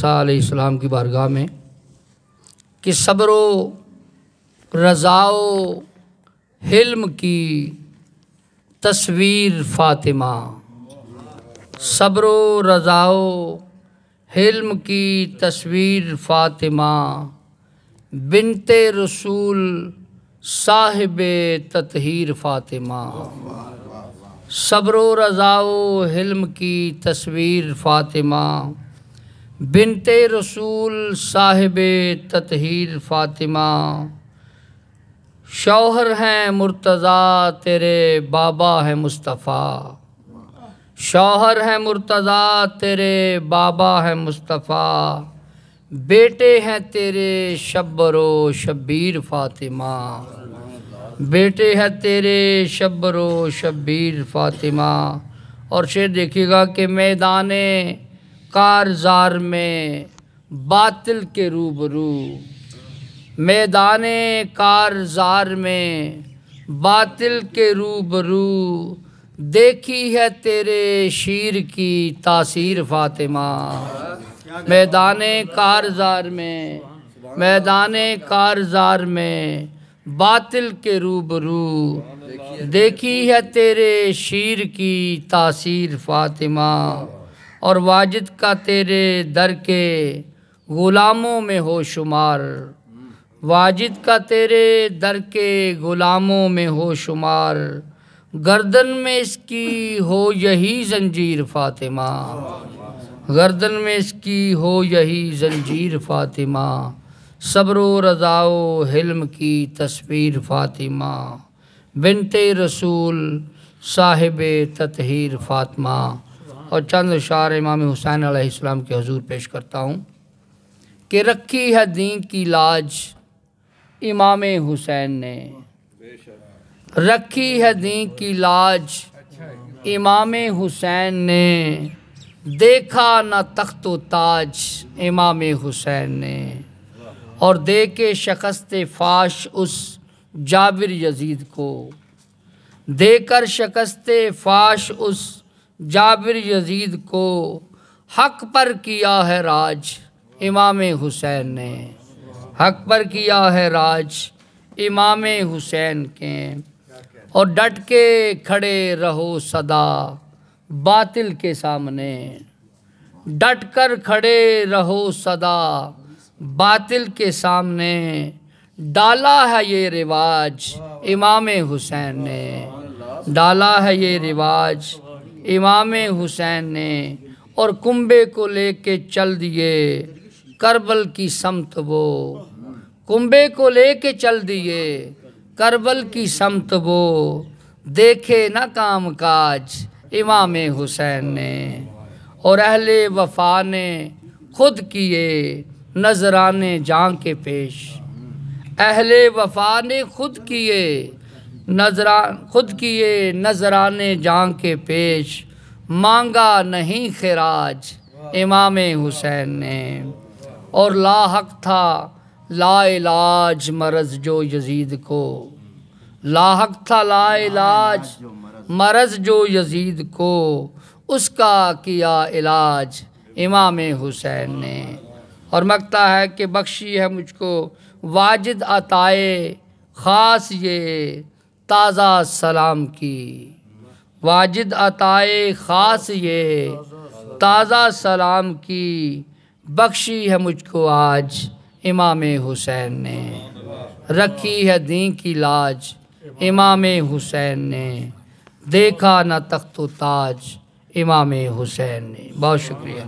علیہ السلام کی بارگاہ میں کہ صبر و رضا و حلم کی تصویر فاطمہ، صبر و رضا و حلم کی تصویر فاطمہ، بنت رسول صاحب تطہیر فاطمہ، صبر و رضا و حلم کی تصویر فاطمہ، بنت رسول صاحب تطہیر فاطمہ، شوہر ہیں مرتضیٰ تیرے بابا ہے مصطفیٰ، شوہر ہیں مرتضیٰ تیرے بابا ہے مصطفیٰ، بیٹے ہیں تیرے شبر و شبیر فاطمہ، بیٹے ہیں تیرے شبر و شبیر فاطمہ۔ اور شعر دیکھیے گا کہ میدان کارزار میں باطل کے روبرو، میدان کارزار میں باطل کے روبرو، دیکھی ہے تیرے شیر کی تاثیر فاطمہ، میدان کارزار میں، میدان کارزار میں باطل کے روبرو، دیکھی ہے تیرے شیر کی تاثیر فاطمہ، اور واجد کا تیرے در کے غلاموں میں ہو شمار، واجد کا تیرے در کے غلاموں میں ہو شمار، گردن میں اس کی ہو یہی زنجیر فاطمہ، گردن میں اس کی ہو یہی زنجیر فاطمہ، صبر و رضا و حلم کی تصویر فاطمہ، بنت رسول صاحب تطہیر فاطمہ۔ اور چند اشعار امام حسین علیہ السلام کے حضور پیش کرتا ہوں کہ رکھی ہے دین کی لاج امام حسین نے، رکھی ہے دین کی لاج امام حسین نے، دیکھا نہ تخت و تاج امام حسین نے، اور دے کے شکست فاش اس جابر یزید کو، دے کر شکست فاش اس جابر یزید کو، حق پر کیا ہے راج امام حسین نے، حق پر کیا ہے راج امام حسین کے، اور ڈٹ کے کھڑے رہو سدا باطل کے سامنے، ڈٹ کر کھڑے رہو سدا باطل کے سامنے، ڈالا ہے یہ رواج امام حسین نے، ڈالا ہے یہ رواج امام حسین نے، اور کنبے کو لے کے چل دیے کربل کی سمت وہ، کنبے کو لے کے چل دیے کربل کی سمت وہ، دیکھے نہ کام کاج امام حسین نے، اور اہل وفا نے خود کیے نذرانے جاں کے پیش، اہل وفا نے خود کیے نذرانے جاں کے پیش، مانگا نہیں خراج امام حسین نے، اور لاحق تھا لا علاج مرض جو یزید کو، لاحق تھا لا علاج مرض جو یزید کو، اس کا کیا علاج امام حسین نے۔ اور مگتا ہے کہ بخشی ہے مجھ کو واجد عطائے خاص یہ تازہ سلام کی، واجد عطائے خاص یہ تازہ سلام کی، بخشی ہے مجھ کو آج امام حسین نے، رکھی ہے دین کی لاج امام حسین نے، دیکھا نہ تخت و تاج امام حسین نے۔ بہت شکریہ۔